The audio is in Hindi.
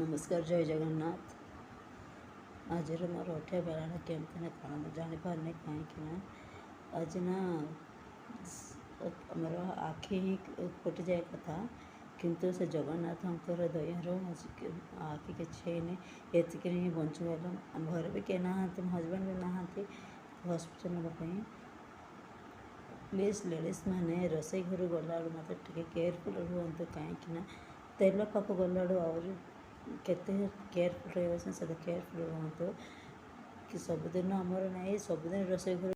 नमस्कार जय जगन्नाथ। आज मोर उठे बेला केमती ना कौन मुझे जापारे कहीं आज ना आमर आखि ही फुटी जाए कथा किंतु से जगन्नाथ दयार आखि किसी एतिक ही बचीगल। आम घर भी कहीं ना मो हजबैंड भी ना हॉस्पिटल नापी। प्लीज लेडीज मैंने रोसे घर गला मत केयरफुल रुहतु कहीं तेल पाक गला केते केयरफुल रही से केयरफुल रुहतु कि सबुदिन आमर नहीं सबुदिन रोसे घर